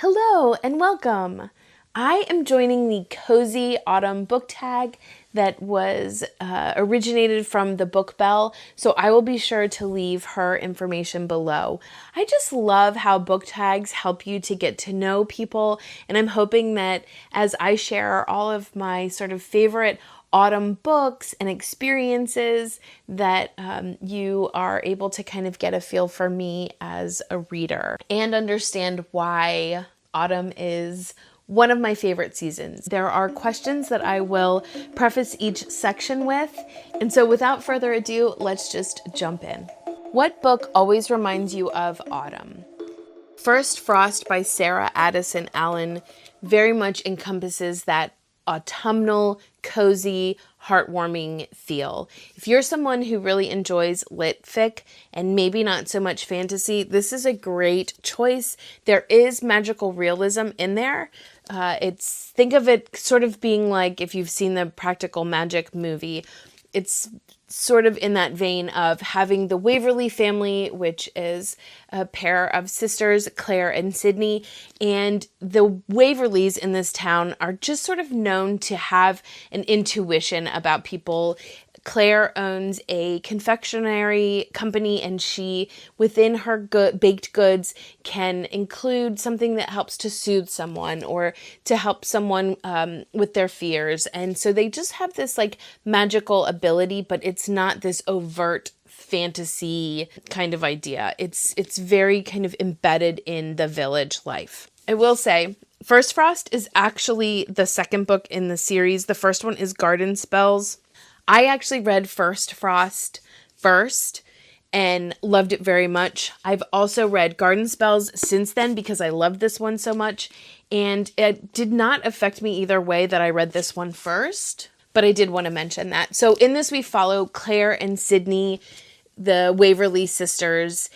Hello and welcome. I am joining the Cosy Autumn Book Tag that was originated from the Book Bell, so I will be sure to leave her information below. I just love how book tags help you to get to know people, and I'm hoping that as I share all of my sort of favorite autumn books and experiences that you are able to kind of get a feel for me as a reader and understand why autumn is one of my favorite seasons. There are questions that I will preface each section with, and so without further ado, let's just jump in. What book always reminds you of autumn? First Frost by Sarah Addison Allen very much encompasses that autumnal, cozy, heartwarming feel. If you're someone who really enjoys lit fic and maybe not so much fantasy, this is a great choice. There is magical realism in there. Think of it sort of being like if you've seen the Practical Magic movie. It's sort of in that vein of having the Waverly family, which is a pair of sisters, Claire and Sydney. And the Waverlys in this town are just sort of known to have an intuition about people. Claire owns a confectionery company, and she, within her baked goods, can include something that helps to soothe someone or to help someone with their fears. And so they just have this like magical ability, but it's not this overt fantasy kind of idea. It's very kind of embedded in the village life. I will say, First Frost is actually the second book in the series. The first one is Garden Spells. I actually read First Frost first and loved it very much. I've also read Garden Spells since then because I loved this one so much, and it did not affect me either way that I read this one first, but I did want to mention that. So in this we follow Claire and Sydney, the Waverly sisters.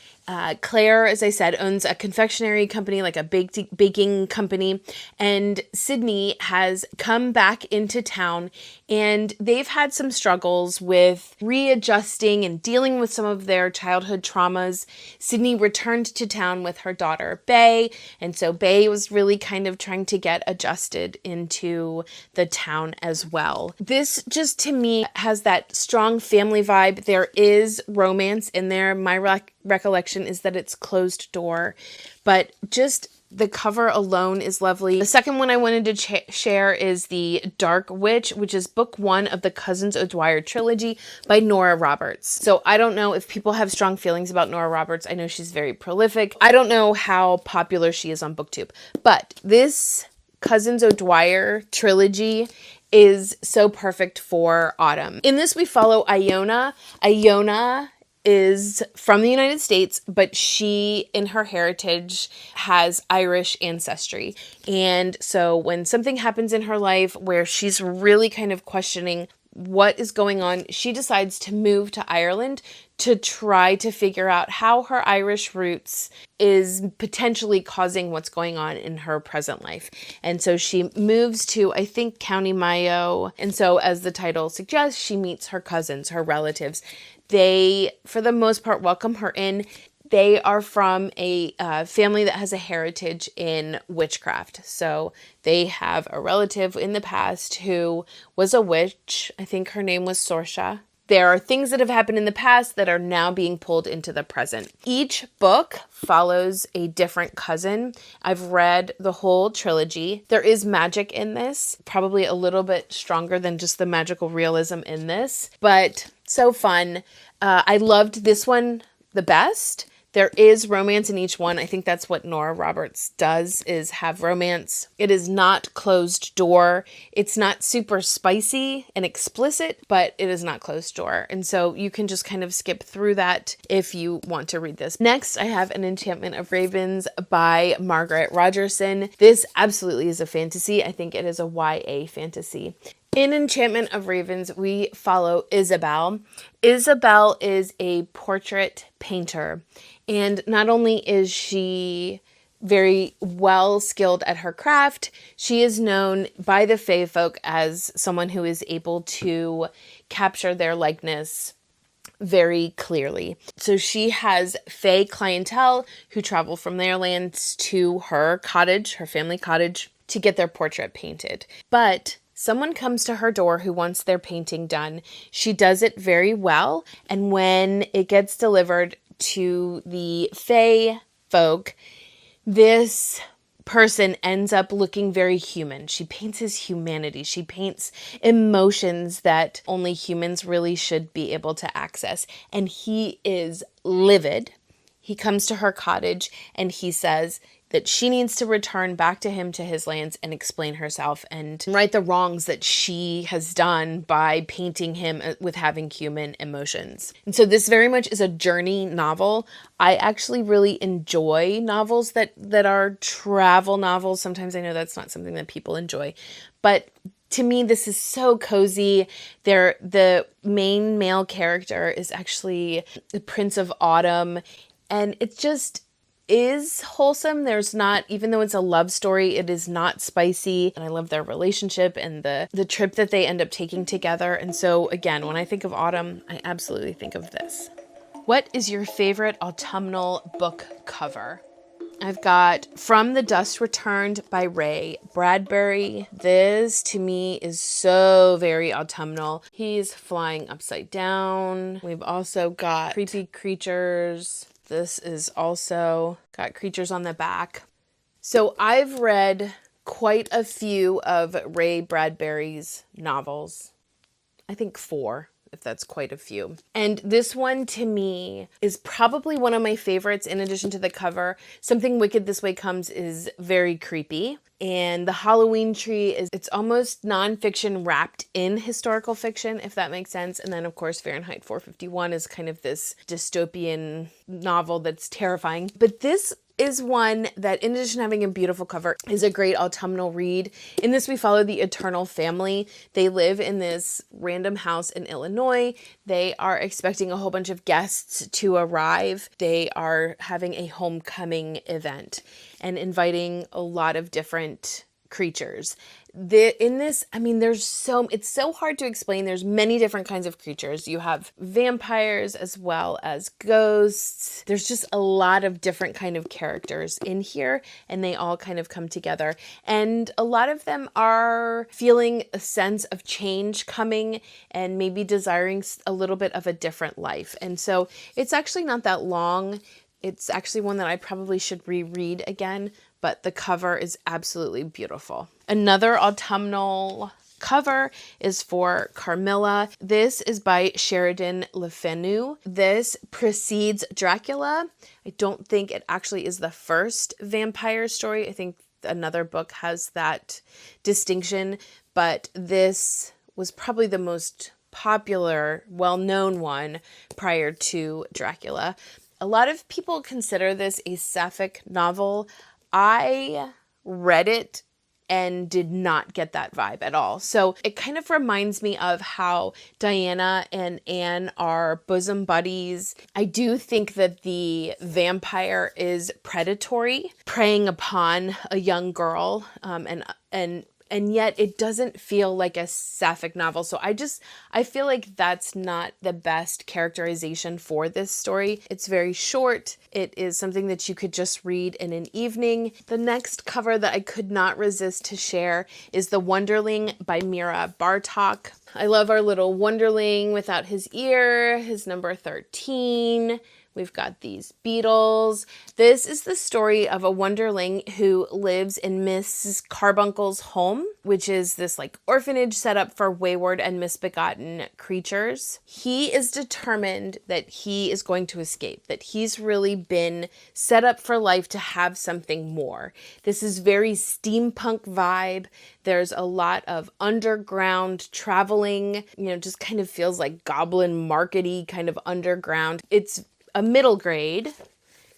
Claire, as I said, owns a confectionery company, like a baking company, and Sydney has come back into town, and they've had some struggles with readjusting and dealing with some of their childhood traumas. Sydney returned to town with her daughter, Bay, and so Bay was really kind of trying to get adjusted into the town as well. This just, to me, has that strong family vibe. There is romance in there. My recollection is that it's closed door, but just the cover alone is lovely. The second one I wanted to share is The Dark Witch, which is book one of the Cousins O'Dwyer trilogy by Nora Roberts. So I don't know if people have strong feelings about Nora Roberts. I know she's very prolific. I don't know how popular she is on BookTube, but this Cousins O'Dwyer trilogy is so perfect for autumn. In this we follow Iona. Iona is from the United States, but she, in her heritage, has Irish ancestry. And so when something happens in her life where she's really kind of questioning what is going on, she decides to move to Ireland to try to figure out how her Irish roots is potentially causing what's going on in her present life. And so she moves to, I think, County Mayo. And so, as the title suggests, she meets her cousins, her relatives. They, for the most part, welcome her in. They are from a family that has a heritage in witchcraft. So they have a relative in the past who was a witch. I think her name was Sorsha. There are things that have happened in the past that are now being pulled into the present. Each book follows a different cousin. I've read the whole trilogy. There is magic in this, probably a little bit stronger than just the magical realism in this, but so fun. I loved this one the best. There is romance in each one. I think that's what Nora Roberts does, is have romance. It is not closed door. It's not super spicy and explicit, but it is not closed door. And so you can just kind of skip through that if you want to read this. Next, I have An Enchantment of Ravens by Margaret Rogerson. This absolutely is a fantasy. I think it is a YA fantasy. In Enchantment of Ravens, we follow Isabel. Isabel is a portrait painter, and not only is she very well skilled at her craft, she is known by the Fae folk as someone who is able to capture their likeness very clearly. So she has Fae clientele who travel from their lands to her cottage, her family cottage, to get their portrait painted. But someone comes to her door who wants their painting done. She does it very well, and when it gets delivered to the Fae folk, this person ends up looking very human. She paints his humanity. She paints emotions that only humans really should be able to access. And he is livid. He comes to her cottage and he says that she needs to return back to him, to his lands, and explain herself and right the wrongs that she has done by painting him with having human emotions. And so this very much is a journey novel. I actually really enjoy novels that are travel novels. Sometimes I know that's not something that people enjoy, but to me, this is so cozy. The main male character is actually the Prince of Autumn, and it just is wholesome. There's not, even though it's a love story, it is not spicy. And I love their relationship and the trip that they end up taking together. And so again, when I think of autumn, I absolutely think of this. What is your favorite autumnal book cover? I've got From the Dust Returned by Ray Bradbury. This to me is so very autumnal. He's flying upside down. We've also got Creepy Creatures. This is also got creatures on the back. So I've read quite a few of Ray Bradbury's novels. I think 4, if that's quite a few. And this one to me is probably one of my favorites in addition to the cover. Something Wicked This Way Comes is very creepy. And the Halloween tree it's almost nonfiction wrapped in historical fiction, if that makes sense. And then of course Fahrenheit 451 is kind of this dystopian novel that's terrifying. But this is one that, in addition to having a beautiful cover, is a great autumnal read. In this, we follow the Eternal family. They live in this random house in Illinois. They are expecting a whole bunch of guests to arrive. They are having a homecoming event and inviting a lot of different creatures. In this, I mean, it's so hard to explain. There's many different kinds of creatures. You have vampires as well as ghosts. There's just a lot of different kind of characters in here, and they all kind of come together. And a lot of them are feeling a sense of change coming and maybe desiring a little bit of a different life. And so it's actually not that long. It's actually one that I probably should reread again, but the cover is absolutely beautiful. Another autumnal cover is for Carmilla. This is by Sheridan Le Fanu. This precedes Dracula. I don't think it actually is the first vampire story. I think another book has that distinction, but this was probably the most popular, well-known one prior to Dracula. A lot of people consider this a sapphic novel. I read it and did not get that vibe at all. So it kind of reminds me of how Diana and Anne are bosom buddies. I do think that the vampire is predatory, preying upon a young girl, and yet it doesn't feel like a sapphic novel. So I feel like that's not the best characterization for this story. It's very short. It is something that you could just read in an evening. The next cover that I could not resist to share is The Wonderling by Mira Bartok. I love our little Wonderling without his ear, his number 13. We've got these beetles. This is the story of a Wonderling who lives in Mrs. Carbuncle's home, which is this like orphanage set up for wayward and misbegotten creatures. He is determined that he is going to escape, that he's really been set up for life to have something more. This is very steampunk vibe. There's a lot of underground traveling, just kind of feels like goblin markety kind of underground. It's a middle grade.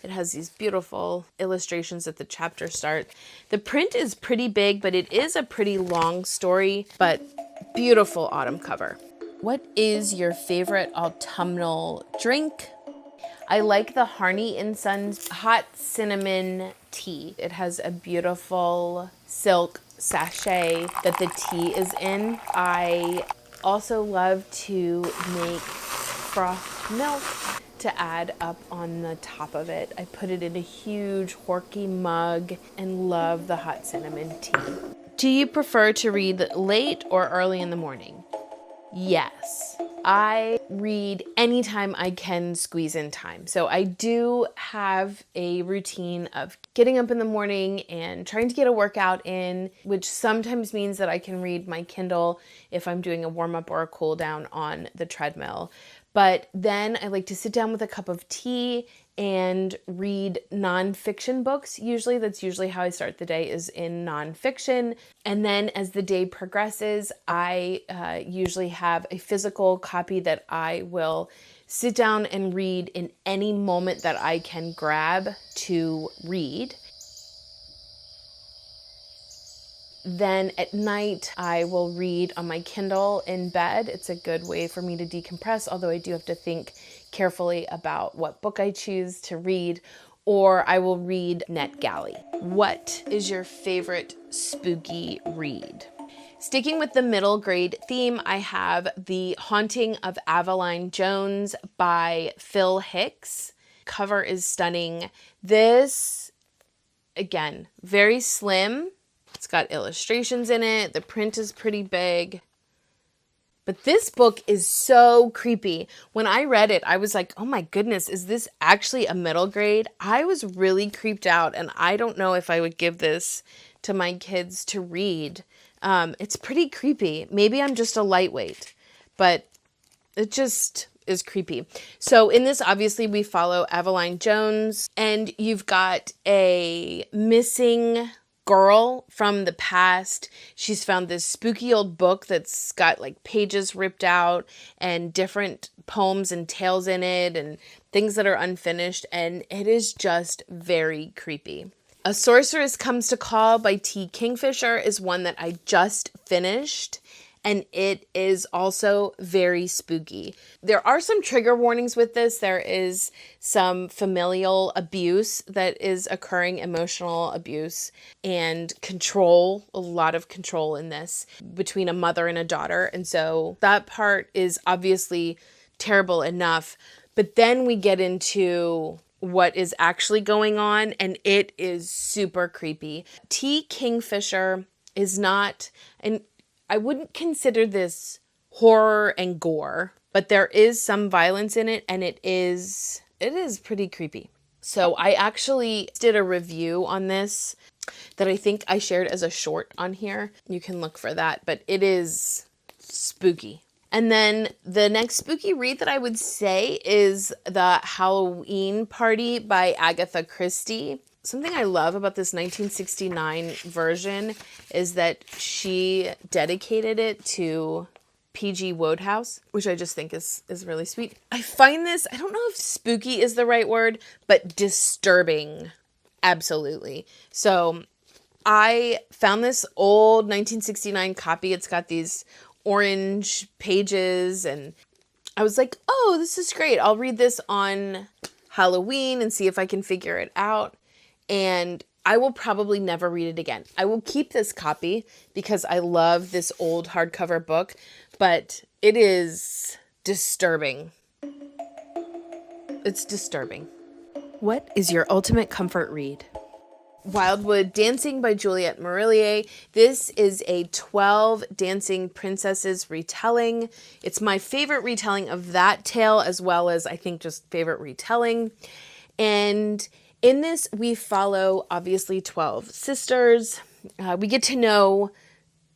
It has these beautiful illustrations at the chapter start. The print is pretty big, but it is a pretty long story, but beautiful autumn cover. What is your favorite autumnal drink? I like the Harney & Sons hot cinnamon tea. It has a beautiful silk sachet that the tea is in. I also love to make froth milk to add up on the top of it. I put it in a huge horky mug and love the hot cinnamon tea. Do you prefer to read late or early in the morning? Yes. I read anytime I can squeeze in time. So I do have a routine of getting up in the morning and trying to get a workout in, which sometimes means that I can read my Kindle if I'm doing a warm up or a cool down on the treadmill. But then I like to sit down with a cup of tea and read nonfiction books. That's usually how I start the day, is in nonfiction. And then as the day progresses, I usually have a physical copy that I will sit down and read in any moment that I can grab to read. Then at night, I will read on my Kindle in bed. It's a good way for me to decompress, although I do have to think carefully about what book I choose to read, or I will read NetGalley. What is your favorite spooky read? Sticking with the middle grade theme, I have The Haunting of Aveline Jones by Phil Hicks. Cover is stunning. This, again, very slim. It's got illustrations in it. The print is pretty big. But this book is so creepy. When I read it, I was like, oh my goodness, is this actually a middle grade? I was really creeped out, and I don't know if I would give this to my kids to read. It's pretty creepy. Maybe I'm just a lightweight, but it just is creepy. So in this, obviously, we follow Aveline Jones, and you've got a missing girl from the past. She's found this spooky old book that's got like pages ripped out and different poems and tales in it and things that are unfinished, and it is just very creepy. A Sorceress Comes to Call by T. Kingfisher is one that I just finished, and it is also very spooky. There are some trigger warnings with this. There is some familial abuse that is occurring, emotional abuse, and control, a lot of control in this between a mother and a daughter. And so that part is obviously terrible enough. But then we get into what is actually going on, and it is super creepy. T. Kingfisher is not, and I wouldn't consider this horror and gore, but there is some violence in it, and it is pretty creepy. So I actually did a review on this that I think I shared as a short on here. You can look for that, but it is spooky. And then the next spooky read that I would say is The Halloween Party by Agatha Christie. Something I love about this 1969 version is that she dedicated it to P.G. Wodehouse, which I just think is really sweet. I find this, I don't know if spooky is the right word, but disturbing. Absolutely. So I found this old 1969 copy. It's got these orange pages, and I was like, oh, this is great. I'll read this on Halloween and see if I can figure it out. And I will probably never read it again. I will keep this copy because I love this old hardcover book, but it is disturbing. It's disturbing. What is your ultimate comfort read? Wildwood Dancing by Juliette Marillier. This is a 12 Dancing Princesses retelling. It's my favorite retelling of that tale, as well as I think just favorite retelling. And in this, we follow, obviously, 12 sisters. We get to know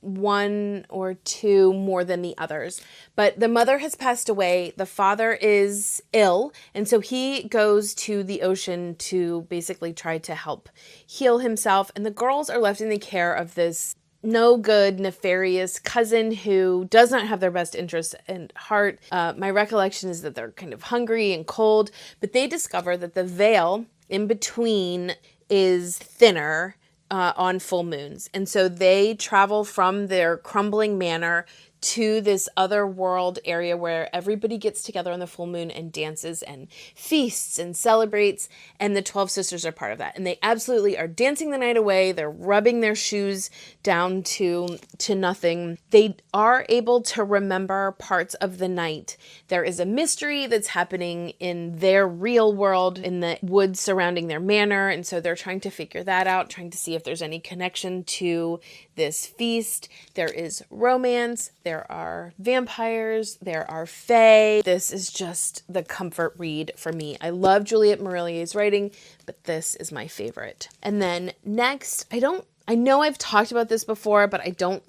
one or two more than the others. But the mother has passed away. The father is ill. And so he goes to the ocean to basically try to help heal himself. And the girls are left in the care of this no good, nefarious cousin who does not have their best interests at heart. My recollection is that they're kind of hungry and cold. But they discover that the veil in between is thinner on full moons. And so they travel from their crumbling manor to this other world area where everybody gets together on the full moon and dances and feasts and celebrates, and the 12 sisters are part of that. And they absolutely are dancing the night away. They're rubbing their shoes down to nothing. They are able to remember parts of the night. There is a mystery that's happening in their real world, in the woods surrounding their manor, and so they're trying to figure that out, trying to see if there's any connection to this feast. There is romance, there are vampires, there are fae. This is just the comfort read for me. I love Juliette Marillier's writing, but this is my favorite. And then next, I know I've talked about this before, but I don't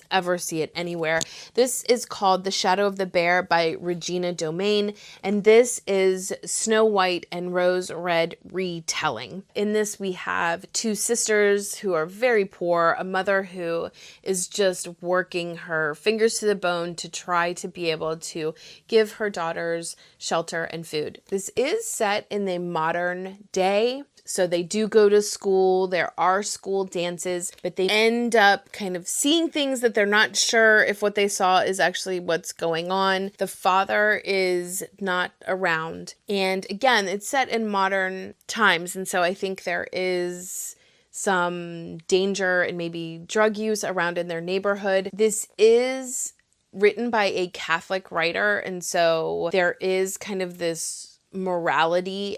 ever see it anywhere. This is called The Shadow of the Bear by Regina Domain, and this is Snow White and Rose Red retelling. In this, we have two sisters who are very poor, a mother who is just working her fingers to the bone to try to be able to give her daughters shelter and food. This is set in the modern day. So they do go to school, there are school dances, but they end up kind of seeing things that they're not sure if what they saw is actually what's going on. The father is not around. And again, it's set in modern times. And so I think there is some danger and maybe drug use around in their neighborhood. This is written by a Catholic writer. And so there is kind of this morality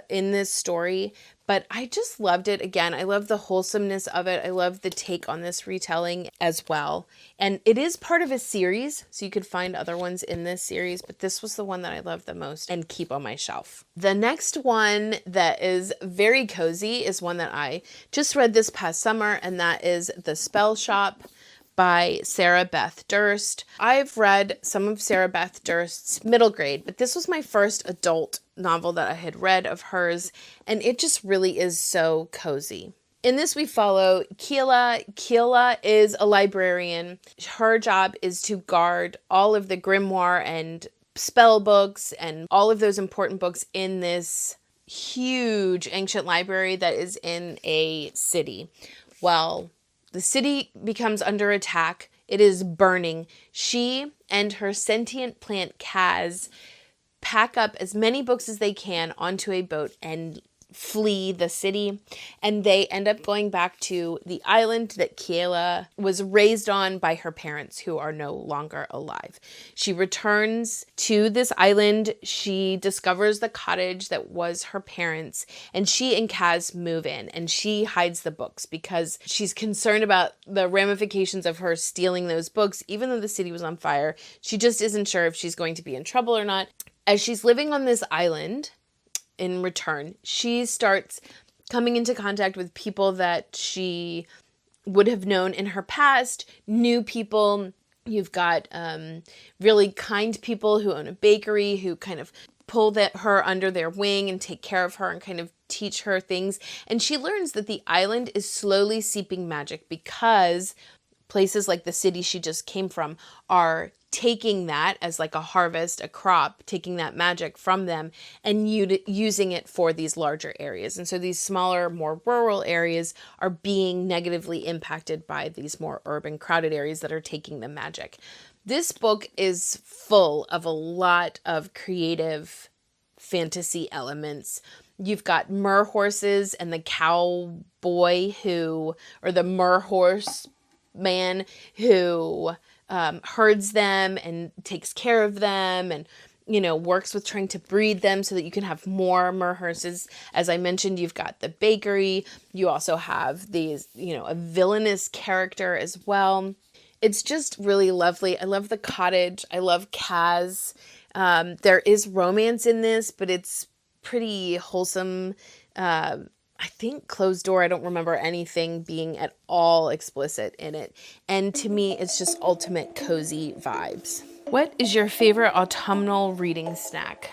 in this story, but I just loved it. Again, I love the wholesomeness of it. I love the take on this retelling as well. And it is part of a series, so you could find other ones in this series, but this was the one that I loved the most and keep on my shelf. The next one that is very cozy is one that I just read this past summer, and that is The Spell Shop by Sarah Beth Durst. I've read some of Sarah Beth Durst's middle grade, but this was my first adult novel that I had read of hers, and it just really is so cozy. In this, we follow Keela. Keela is a librarian. Her job is to guard all of the grimoire and spell books and all of those important books in this huge ancient library that is in a city. Well, the city becomes under attack. It is burning. She and her sentient plant Kaz pack up as many books as they can onto a boat and flee the city. And they end up going back to the island that Kayla was raised on by her parents, who are no longer alive. She returns to this island. She discovers the cottage that was her parents, and she and Kaz move in, and she hides the books because she's concerned about the ramifications of her stealing those books. Even though the city was on fire, she just isn't sure if she's going to be in trouble or not. As she's living on this island, in return, she starts coming into contact with people that she would have known in her past, new people. You've got really kind people who own a bakery who kind of pull her under their wing and take care of her and kind of teach her things. And she learns that the island is slowly seeping magic because places like the city she just came from are taking that as like a harvest, a crop, taking that magic from them and using it for these larger areas. And so these smaller, more rural areas are being negatively impacted by these more urban, crowded areas that are taking the magic. This book is full of a lot of creative fantasy elements. You've got mer horses and the cowboy or the mer horse man who herds them and takes care of them and, works with trying to breed them so that you can have more mer horses. As I mentioned, you've got the bakery. You also have these, a villainous character as well. It's just really lovely. I love the cottage. I love Kaz. There is romance in this, but it's pretty wholesome. I think closed door. I don't remember anything being at all explicit in it. And to me, it's just ultimate cozy vibes. What is your favorite autumnal reading snack?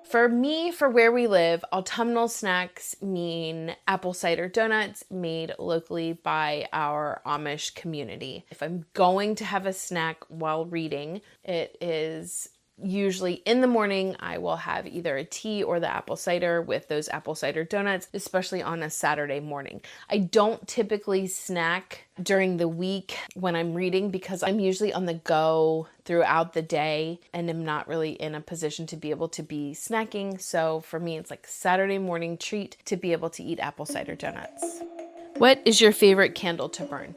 For me, for where we live, autumnal snacks mean apple cider donuts made locally by our Amish community. If I'm going to have a snack while reading, it is Usually in the morning, I will have either a tea or the apple cider with those apple cider donuts, especially on a Saturday morning. I don't typically snack during the week when I'm reading because I'm usually on the go throughout the day and am not really in a position to be able to be snacking. So for me, it's like Saturday morning treat to be able to eat apple cider donuts. What is your favorite candle to burn?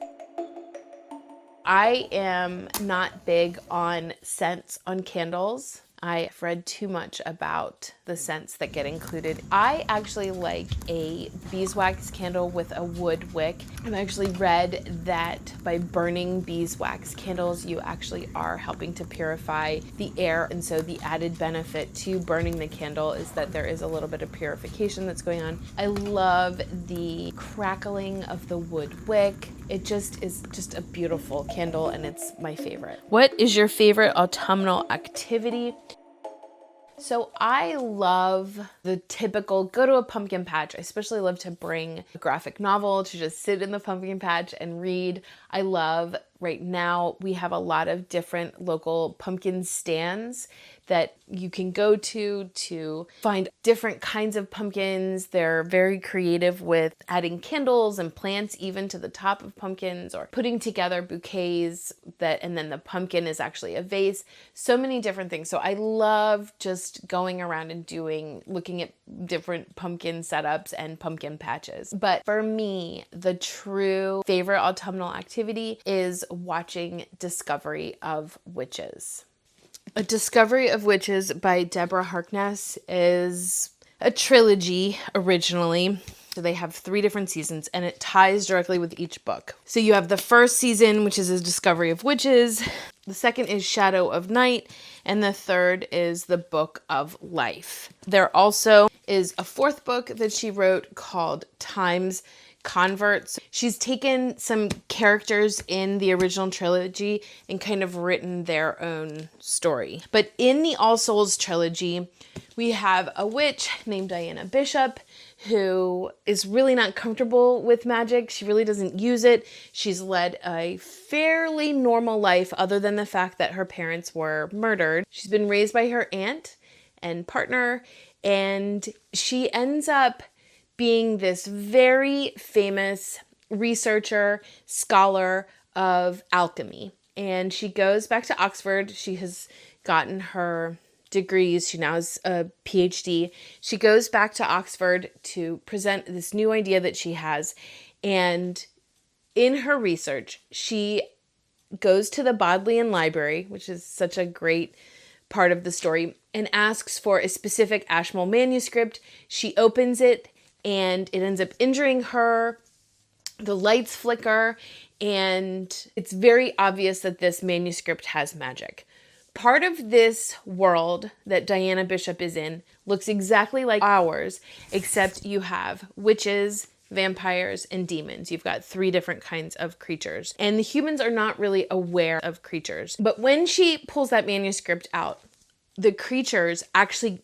I am not big on scents on candles. I've read too much about the scents that get included. I actually like a beeswax candle with a wood wick. I've actually read that by burning beeswax candles, you actually are helping to purify the air. And so the added benefit to burning the candle is that there is a little bit of purification that's going on. I love the crackling of the wood wick. It just is just a beautiful candle and it's my favorite. What is your favorite autumnal activity? So I love the typical go to a pumpkin patch. I especially love to bring a graphic novel to just sit in the pumpkin patch and read. I love, right now, we have a lot of different local pumpkin stands that you can go to find different kinds of pumpkins. They're very creative with adding candles and plants even to the top of pumpkins, or putting together bouquets and then the pumpkin is actually a vase. So many different things. So I love just going around and looking at different pumpkin setups and pumpkin patches. But for me, the true favorite autumnal activity is watching Discovery of Witches. A Discovery of Witches by Deborah Harkness is a trilogy originally. So they have 3 different seasons and it ties directly with each book. So you have the first season, which is A Discovery of Witches. The second is Shadow of Night. And the third is The Book of Life. There also is a 4th book that she wrote called Time's Converts. She's taken some characters in the original trilogy and kind of written their own story. But in the All Souls trilogy, we have a witch named Diana Bishop who is really not comfortable with magic. She really doesn't use it. She's led a fairly normal life other than the fact that her parents were murdered. She's been raised by her aunt and partner, and she ends up being this very famous researcher, scholar of alchemy. And she goes back to Oxford. She has gotten her degrees. She now has a PhD. She goes back to Oxford to present this new idea that she has. And in her research, she goes to the Bodleian Library, which is such a great part of the story, and asks for a specific Ashmole manuscript. She opens it, and it ends up injuring her. The lights flicker, and it's very obvious that this manuscript has magic. Part of this world that Diana Bishop is in looks exactly like ours, except you have witches, vampires, and demons. You've got 3 different kinds of creatures, and the humans are not really aware of creatures. But when she pulls that manuscript out, the creatures actually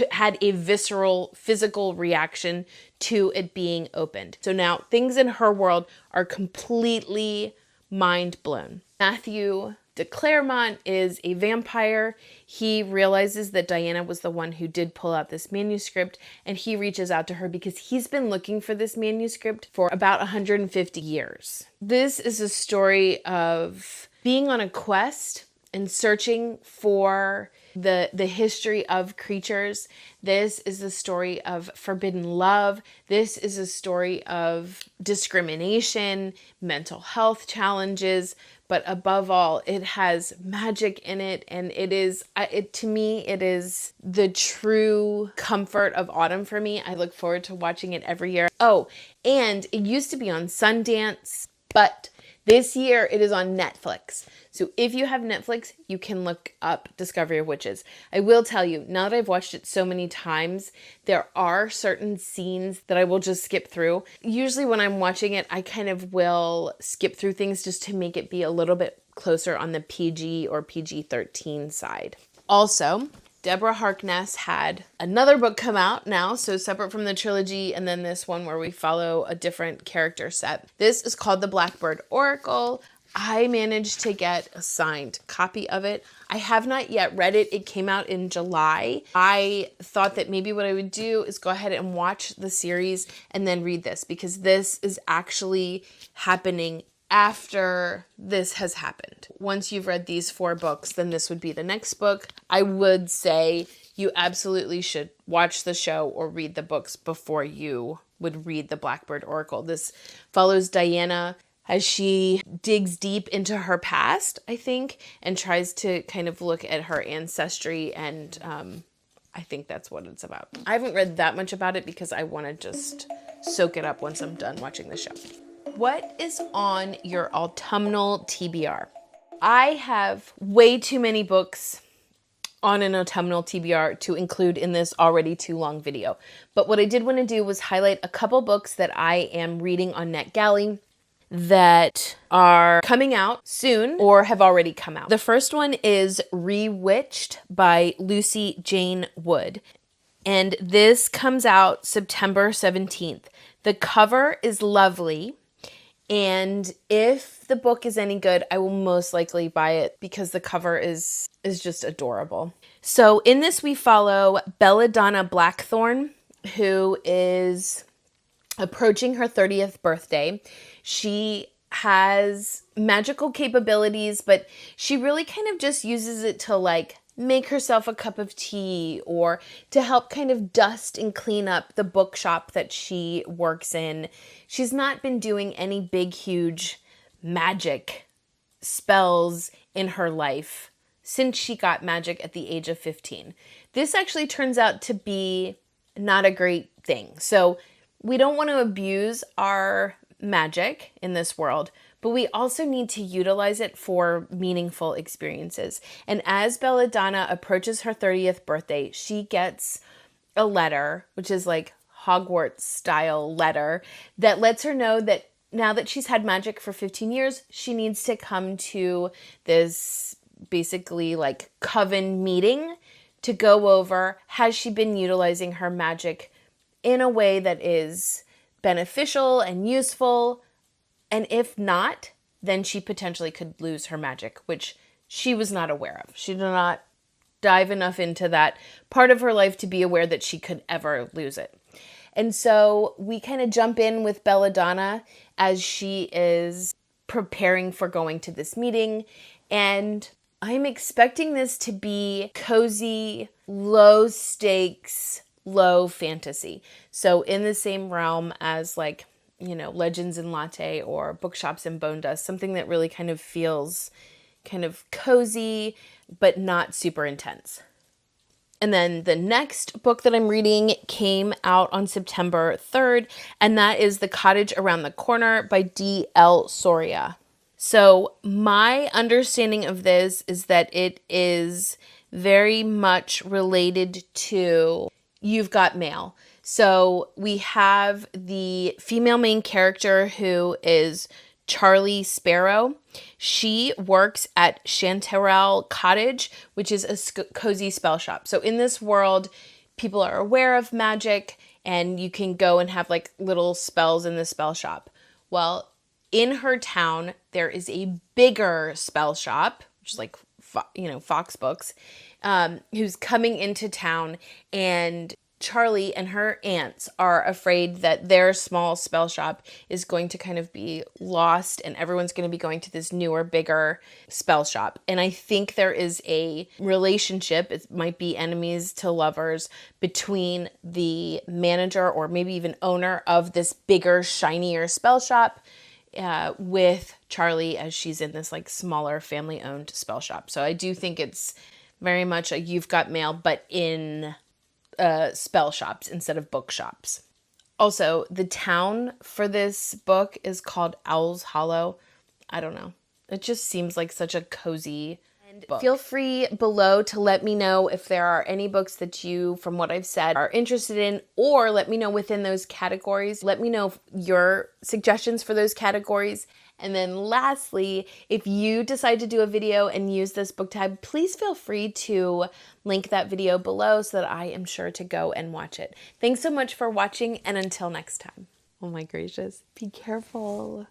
had a visceral physical reaction to it being opened. So now things in her world are completely mind blown. Matthew de Claremont is a vampire. He realizes that Diana was the one who did pull out this manuscript, and he reaches out to her because he's been looking for this manuscript for about 150 years. This is a story of being on a quest and searching for the history of creatures. This is the story of forbidden love. This is a story of discrimination, mental health challenges, but above all, it has magic in it, and to me, it is the true comfort of autumn for me. I look forward to watching it every year. Oh, and it used to be on Sundance, but this year it is on Netflix. So if you have Netflix, you can look up Discovery of Witches. I will tell you, now that I've watched it so many times, there are certain scenes that I will just skip through. Usually when I'm watching it, I kind of will skip through things just to make it be a little bit closer on the PG or PG-13 side. Also, Deborah Harkness had another book come out now, so separate from the trilogy, and then this one where we follow a different character set. This is called The Blackbird Oracle. I managed to get a signed copy of it. I have not yet read it. It came out in July. I thought that maybe what I would do is go ahead and watch the series and then read this, because this is actually happening after this has happened. Once you've read these 4 books, then this would be the next book. I would say you absolutely should watch the show or read the books before you would read the Blackbird Oracle. This follows Diana as she digs deep into her past, I think, and tries to kind of look at her ancestry, and I think that's what it's about. I haven't read that much about it because I want to just soak it up once I'm done watching the show. What is on your autumnal TBR? I have way too many books on an autumnal TBR to include in this already too long video. But what I did want to do was highlight a couple books that I am reading on NetGalley that are coming out soon or have already come out. The first one is Rewitched by Lucy Jane Wood. And this comes out September 17th. The cover is lovely. And if the book is any good, I will most likely buy it because the cover is just adorable. So in this, we follow Belladonna Blackthorn, who is approaching her 30th birthday. She has magical capabilities, but she really kind of just uses it to like make herself a cup of tea or to help kind of dust and clean up the bookshop that she works in. She's not been doing any big, huge magic spells in her life since she got magic at the age of 15. This actually turns out to be not a great thing. So we don't want to abuse our magic in this world, but we also need to utilize it for meaningful experiences. And as Belladonna approaches her 30th birthday, she gets a letter, which is like Hogwarts style letter, that lets her know that now that she's had magic for 15 years, she needs to come to this basically like coven meeting to go over, has she been utilizing her magic in a way that is beneficial and useful? And if not, then she potentially could lose her magic, which she was not aware of. She did not dive enough into that part of her life to be aware that she could ever lose it. And so we kind of jump in with Belladonna as she is preparing for going to this meeting. And I'm expecting this to be cozy, low stakes, low fantasy. So in the same realm as like, you know, Legends and Latte or Bookshops and Bone Dust, something that really kind of feels kind of cozy, but not super intense. And then the next book that I'm reading came out on September 3rd, and that is The Cottage Around the Corner by D.L. Soria. So my understanding of this is that it is very much related to You've Got Mail. So we have the female main character who is Charlie Sparrow. She works at Chanterelle Cottage, which is a cozy spell shop. So in this world, people are aware of magic and you can go and have like little spells in the spell shop. Well, in her town, there is a bigger spell shop, which is like, Fox Books, who's coming into town, and Charlie and her aunts are afraid that their small spell shop is going to kind of be lost and everyone's going to be going to this newer, bigger spell shop. And I think there is a relationship, it might be enemies to lovers, between the manager or maybe even owner of this bigger, shinier spell shop with Charlie as she's in this like smaller family-owned spell shop. So I do think it's very much a You've Got Mail, but in spell shops instead of bookshops. Also, the town for this book is called Owl's Hollow. I don't know. It just seems like such a cozy book. Feel free below to let me know if there are any books that you, from what I've said, are interested in, or let me know within those categories. Let me know your suggestions for those categories. And then lastly, if you decide to do a video and use this book tag, please feel free to link that video below so that I am sure to go and watch it. Thanks so much for watching, and until next time. Oh my gracious, be careful.